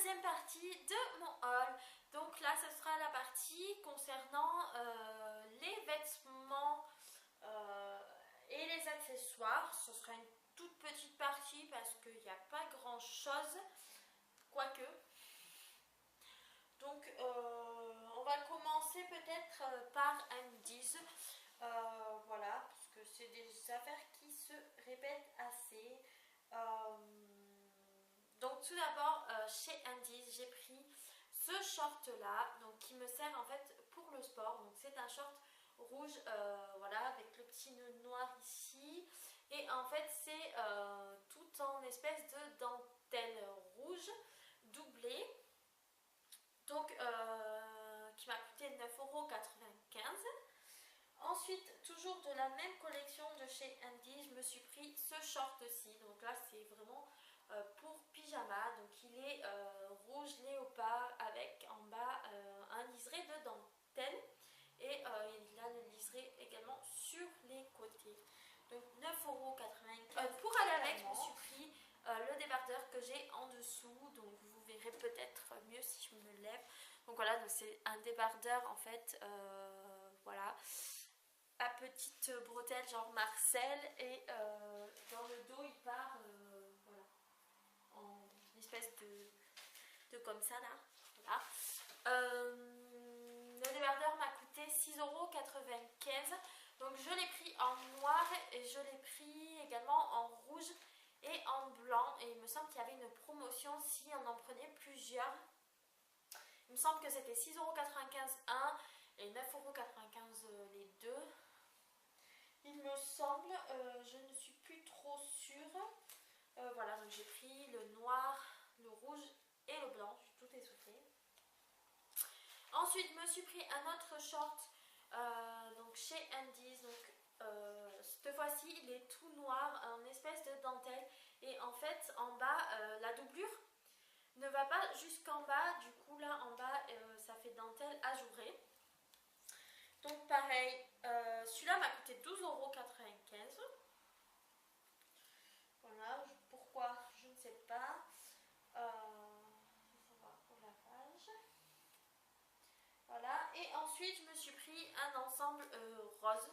deuxième partie de mon haul. Donc là ce sera la partie concernant les vêtements et les accessoires. Ce sera une toute petite partie parce qu'il n'y a pas grand chose, quoique. Donc on va commencer peut-être par Undies. Voilà, parce que c'est des affaires qui se répètent assez. Donc tout d'abord chez Undies j'ai pris ce short là, donc qui me sert en fait pour le sport. Donc c'est un short rouge, voilà, avec le petit nœud noir ici, et en fait c'est tout en espèce de dentelle rouge doublée, donc qui m'a coûté 9,95 €. Ensuite, toujours de la même collection de chez Undies, je me suis pris ce short-ci. Donc là, c'est vraiment pour pyjama. Donc il est rouge léopard avec en bas un liseré de dentelle. Et il a le liseré également sur les côtés. Donc 9,95 €. Pour aller avec, je me suis pris le débardeur que j'ai en dessous. Donc vous verrez peut-être mieux si je me lève. Donc voilà, c'est un débardeur en fait. Voilà. À petite bretelle genre Marcel, et dans le dos il part voilà, en espèce de comme ça là, voilà. Le débardeur m'a coûté 6,95 €, donc je l'ai pris en noir et je l'ai pris également en rouge et en blanc, et il me semble qu'il y avait une promotion si on en prenait plusieurs. Il me semble que c'était 6,95 € un et 9,95 € les deux. Il me semble, je ne suis plus trop sûre. Voilà, donc j'ai pris le noir, le rouge et le blanc, je suis tout essoufflée. Ensuite, je me suis pris un autre short donc chez Undies. Donc cette fois-ci, il est tout noir, en espèce de dentelle. Et en fait, en bas, la doublure ne va pas jusqu'en bas. Du coup, là, en bas, ça fait dentelle ajourée. Donc pareil, celui-là m'a coûté 12,95 €. Voilà, pourquoi je ne sais pas. Ça va au lavage. Voilà, et ensuite je me suis pris un ensemble rose.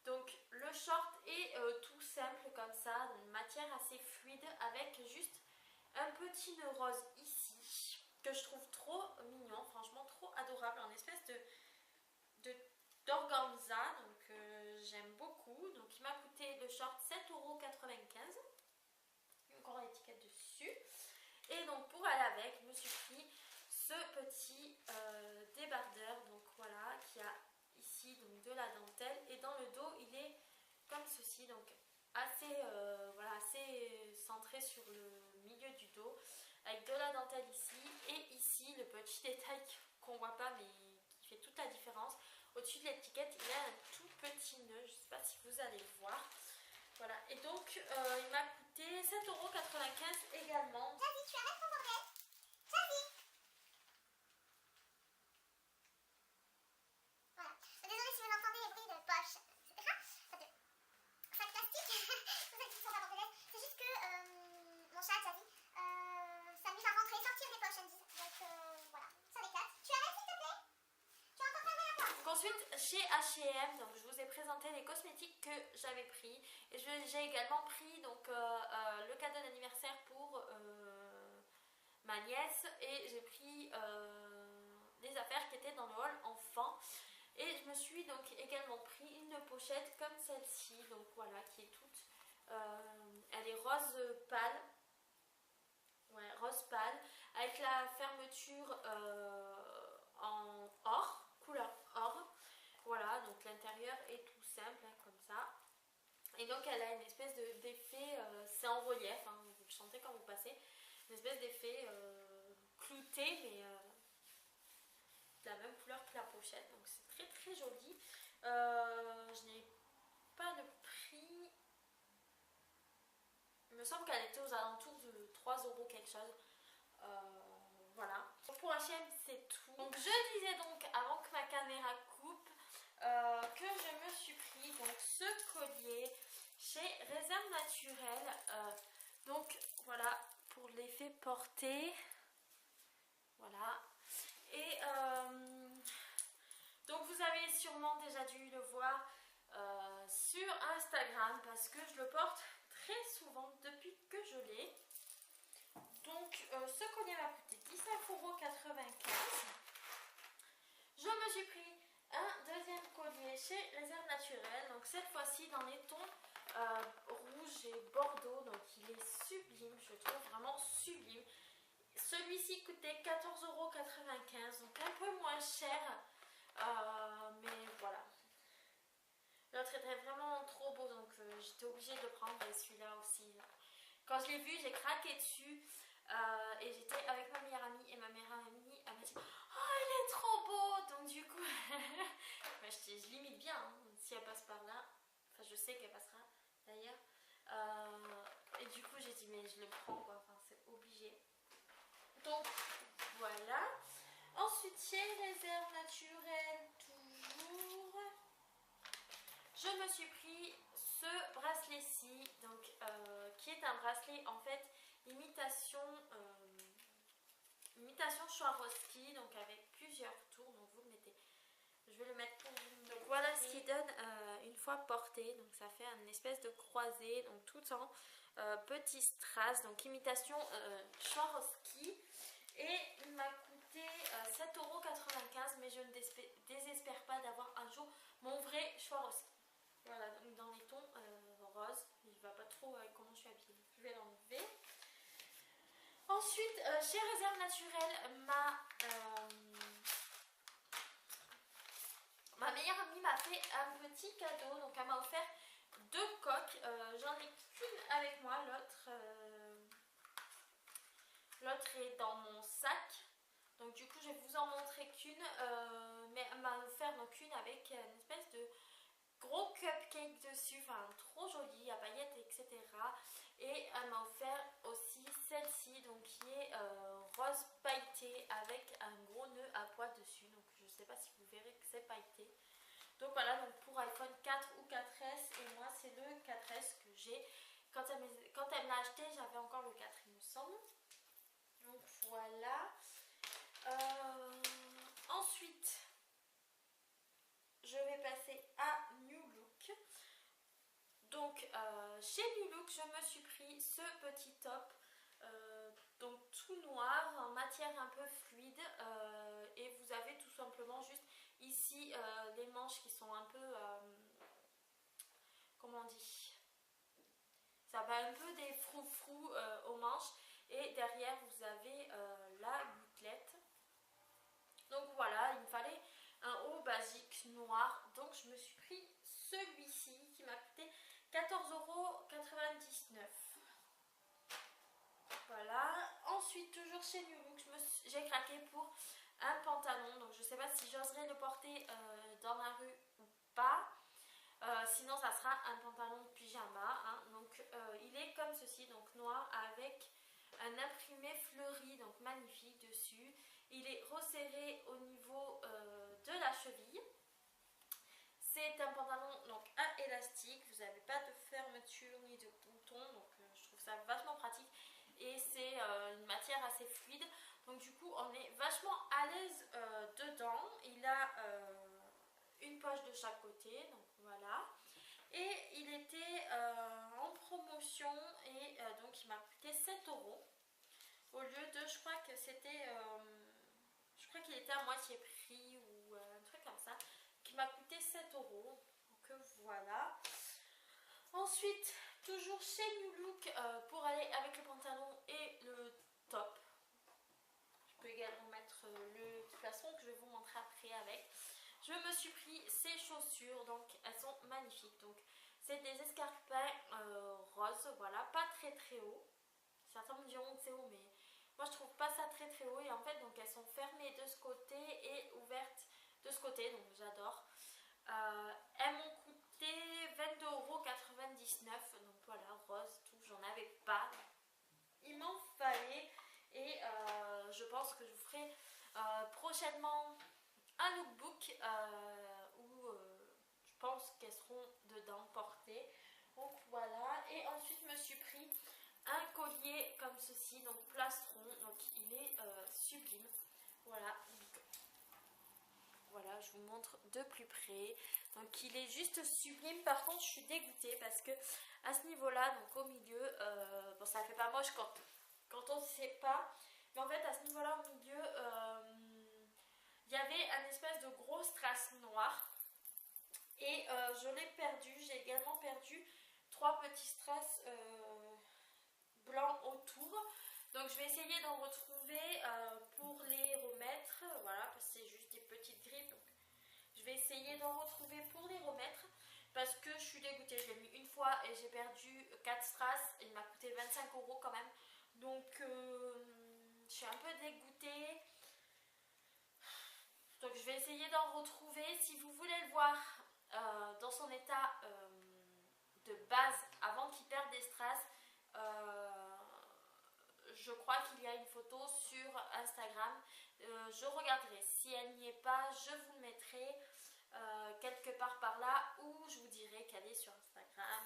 Donc le short est tout simple comme ça, une matière assez fluide avec juste un petit nœud rose ici que je trouve trop mignon, franchement trop adorable, en espèce d'organza, donc j'aime beaucoup. Donc il m'a coûté le short 7,95 €, encore l'étiquette dessus. Et donc pour aller avec, je me suis pris ce petit débardeur, donc voilà, qui a ici donc de la dentelle, et dans le dos il est comme ceci, donc assez voilà, assez centré sur le milieu du dos, avec de la dentelle ici, et ici le petit détail qu'on voit pas mais qui fait toute la différence. Au-dessus de l'étiquette, il y a un tout petit nœud, je ne sais pas si vous allez voir. Voilà, et donc il m'a coûté 7,95 € également. Vas-y, tu arrêtes ton bordel. Vas-y. Voilà. Désolée si vous entendez les bruits de poche, etc. Enfin, de sac plastique. Pour ceux qui sont pas bordelaires. C'est juste que mon chat, Jazzy, s'amuse à rentrer et sortir des poches, Undies. Donc voilà, ça l'éclate. Tu arrêtes s'il te plaît? Tu as encore fermé la porte. Donc ensuite chez H&M, donc je vous ai présenté les cosmétiques que j'avais pris, et j'ai également pris donc le cadeau d'anniversaire pour ma nièce, et j'ai pris des affaires qui étaient dans le hall enfant, et je me suis donc également pris une pochette comme celle-ci, donc voilà, qui est toute elle est rose pâle. Ouais, rose pâle, avec la fermeture en or, couleur or. Voilà, donc l'intérieur est tout simple, hein, comme ça. Et donc elle a une espèce d'effet, c'est en relief, hein, vous le sentez quand vous passez, une espèce d'effet clouté, mais de la même couleur que la pochette, donc c'est très très joli. Je n'ai pas le prix. Il me semble qu'elle était aux alentours de 3 € quelque chose. Voilà. Pour H&M c'est tout. Donc je disais donc avant que ma caméra coupe que je me suis pris donc ce collier chez Réserve Naturelle. Donc voilà, pour l'effet porté. Voilà. Et donc vous avez sûrement déjà dû le voir sur Instagram parce que je le porte très souvent depuis que je l'ai. Donc ce collier m'a coûté 19,95 €. Je me suis pris un deuxième collier chez Réserve Naturelle. Donc cette fois-ci dans les tons rouge et bordeaux. Donc il est sublime, je le trouve vraiment sublime. Celui-ci coûtait 14,95 €, donc un peu moins cher. Mais voilà. L'autre était vraiment trop beau, donc j'étais obligée de le prendre. Et celui-là aussi. Quand je l'ai vu, j'ai craqué dessus. Et j'étais avec ma meilleure amie. Et ma meilleure amie, elle m'a dit: oh, il est trop beau! Donc du coup, je limite bien hein, si elle passe par là. Enfin, je sais qu'elle passera d'ailleurs. Et du coup, j'ai dit: mais je le prends quoi. Enfin, c'est obligé. Donc voilà. Ensuite, chez Réserve Naturelle, toujours, je me suis pris ce bracelet-ci, donc qui est un bracelet en fait imitation Swarovski, donc avec plusieurs tours. Donc vous le mettez. Je vais le mettre pour vous. Donc voilà ce qui donne une fois porté. Donc ça fait une espèce de croisée, donc tout en petits strass, donc imitation Swarovski. Et il m'a coûté 7,95 €, mais je ne désespère pas d'avoir un jour mon vrai Swarovski. Voilà, donc dans les tons roses. Il ne va pas trop avec comment je suis habillée. Je vais l'enlever. Ensuite, chez Réserve Naturelle, ma meilleure amie m'a fait un petit cadeau. Donc elle m'a offert 2 coques. J'en ai qu'une avec moi, l'autre est dans mon sac. Donc du coup je vais vous en montrer qu'une. Mais elle m'a offert donc une avec une espèce de gros cupcake dessus. Enfin trop joli, à paillettes, etc. Et elle m'a offert aussi celle-ci, donc qui est rose pailleté avec un gros nœud à pois dessus. Donc je ne sais pas si vous verrez que c'est pailleté. Donc voilà, donc pour iPhone 4 ou 4S, et moi c'est le 4S que j'ai. Quand elle me l'a acheté, j'avais encore le 4 il me semble. Donc voilà. Ensuite, je vais passer à New Look. Donc chez New Look, je me suis pris ce petit top. Donc tout noir, en matière un peu fluide. Et vous avez tout simplement juste ici les manches qui sont un peu... comment on dit? Ça va un peu des froufrous aux manches. Et derrière, vous avez la gouttelette. Donc voilà, il me fallait un haut basique noir. Donc je me suis pris celui-ci qui m'a coûté 14,99 €. Voilà. Ensuite, toujours chez New Look, j'ai craqué pour un pantalon. Donc je ne sais pas si j'oserais le porter dans la rue ou pas. Sinon, ça sera un pantalon de pyjama. Hein. Donc il est comme ceci, donc noir avec un imprimé fleuri, donc magnifique dessus. Il est resserré au niveau de la cheville. C'est un pantalon donc à élastique. Vous n'avez pas de fermeture ni de bouton. Donc je trouve ça vachement pratique. Et c'est une matière assez fluide. Donc du coup on est vachement à l'aise dedans. Il a une poche de chaque côté. Donc voilà. Et il était en promotion. Et donc il m'a coûté 7 €. Au lieu de, je crois que c'était... je crois qu'il était à moitié prix ou un truc comme ça. Qui m'a coûté 7 €. Donc voilà. Ensuite, toujours chez New Look, pour aller avec le pantalon et le top. Je peux également mettre le plastron que je vais vous montrer après avec. Je me suis pris ces chaussures, donc elles sont magnifiques. Donc c'est des escarpins roses, voilà, pas très très haut. Certains me diront que c'est haut, mais moi je trouve pas ça très très haut. Et en fait, donc elles sont fermées de ce côté et ouvertes de ce côté, donc j'adore. Elles m'ont coûté 22,99 €. Donc voilà, rose, tout, j'en avais pas. Il m'en fallait. Et je pense que je vous ferai prochainement un lookbook où je pense qu'elles seront dedans portées. Donc voilà. Et ensuite, je me suis pris un collier comme ceci, donc plastron. Donc il est sublime. Voilà. Voilà, je vous montre de plus près. Donc il est juste sublime. Par contre, je suis dégoûtée parce que à ce niveau-là, donc au milieu, bon, ça fait pas moche quand on ne sait pas. Mais en fait, à ce niveau-là, au milieu, il y avait un espèce de gros strass noir. Et je l'ai perdu. J'ai également perdu 3 petits strass blancs autour. Donc je vais essayer d'en retrouver pour les remettre. Voilà, parce que c'est juste des petites grippes. Donc je vais essayer d'en retrouver pour les remettre. Parce que je suis dégoûtée. Je l'ai mis une fois et j'ai perdu 4 strass. Il m'a coûté 25 € quand même. Donc je suis un peu dégoûtée. Donc je vais essayer d'en retrouver. Si vous voulez le voir dans son état de base avant qu'il perde des strass, je crois qu'il y a une photo sur Instagram. Je regarderai. Si elle n'y est pas, je vous le mettrai quelque part par là, ou je vous dirai qu'elle est sur Instagram.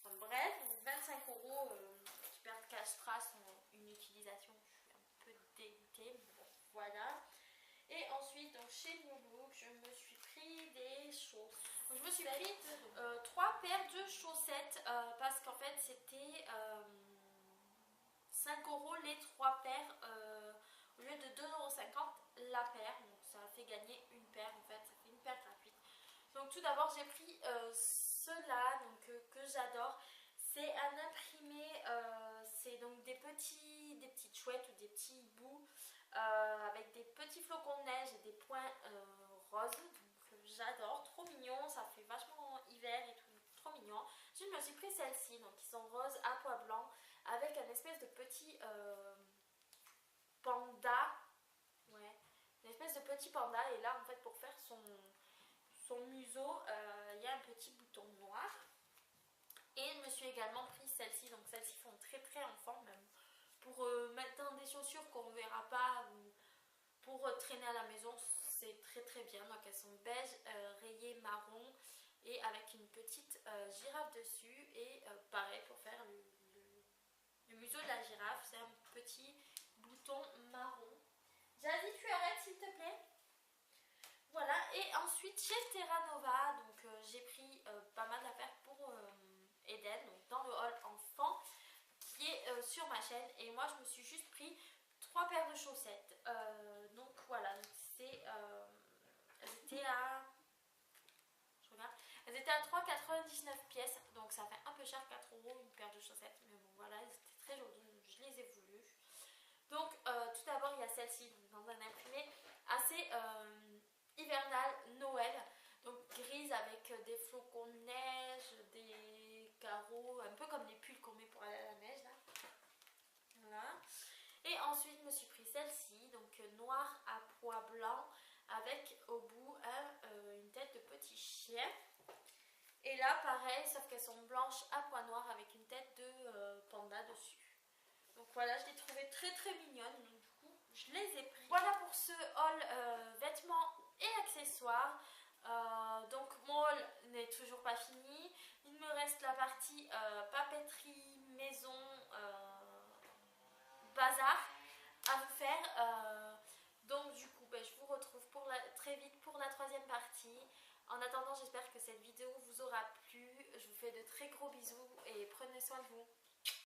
Donc, bref, 25 € qui perdent 4 strass ont une utilisation. Je suis un peu dégoûtée. Bon, voilà. Et ensuite, donc, chez New Look, je me suis pris des chaussettes. Donc, je me suis pris 3 paires de chaussettes parce qu'en fait c'était 5 € les 3 paires au lieu de 2,50 € la paire. Donc ça fait gagner une paire en fait, ça fait une paire gratuite. Donc tout d'abord j'ai pris ceux-là que j'adore. C'est un imprimé, c'est donc des petites chouettes ou des petits bouts avec des petits flocons de neige et des points roses. Donc j'adore, trop mignon, ça fait vachement hiver et tout, trop mignon. Je me suis pris celle-ci, donc ils sont roses à pois blanc avec un espèce de petit panda. Ouais, une espèce de petit panda. Et là en fait pour faire son museau, il y a un petit bouton noir. Et je me suis également pris celle-ci, donc celles-ci font très très enfant même. Pour mettre dans des chaussures qu'on ne verra pas ou pour traîner à la maison, c'est très très bien. Donc elles sont beige, rayées marron et avec une petite girafe dessus. Et pareil pour faire le museau de la girafe, c'est un petit bouton marron. Jazzy, tu arrêtes s'il te plaît. Voilà, et ensuite chez Terra Nova, donc j'ai pris pas mal d'affaires pour Eden, donc dans le haul enfant qui est sur ma chaîne. Et moi je me suis juste pris 3 paires de chaussettes. Donc voilà, elles étaient à... Je regarde. Elles étaient à 3,99 pièces, donc ça fait un peu cher, 4 € une paire de chaussettes. Mais bon voilà, elles étaient très jolies, je les ai voulues. Donc tout d'abord il y a celle-ci, dans un imprimé assez hivernal, Noël. Donc grise avec des flocons de neige, des carreaux, un peu comme les pulls qu'on met pour aller à la neige là. Voilà. Et ensuite je me suis pris celle-ci, donc noire à pois blanc avec au bout une tête de petit chien. Et là pareil, sauf qu'elles sont blanches à pois noirs avec une tête de panda dessus. Donc voilà, je les trouvais très très mignonnes, donc du coup je les ai pris. Voilà pour ce haul vêtements et accessoires. Donc mon haul n'est toujours pas fini. Il me reste la partie papeterie, maison, bazar à vous faire. Donc du coup je vous retrouve très vite pour la 3e partie. En attendant, j'espère que cette vidéo vous aura plu. Je vous fais de très gros bisous et prenez soin de vous.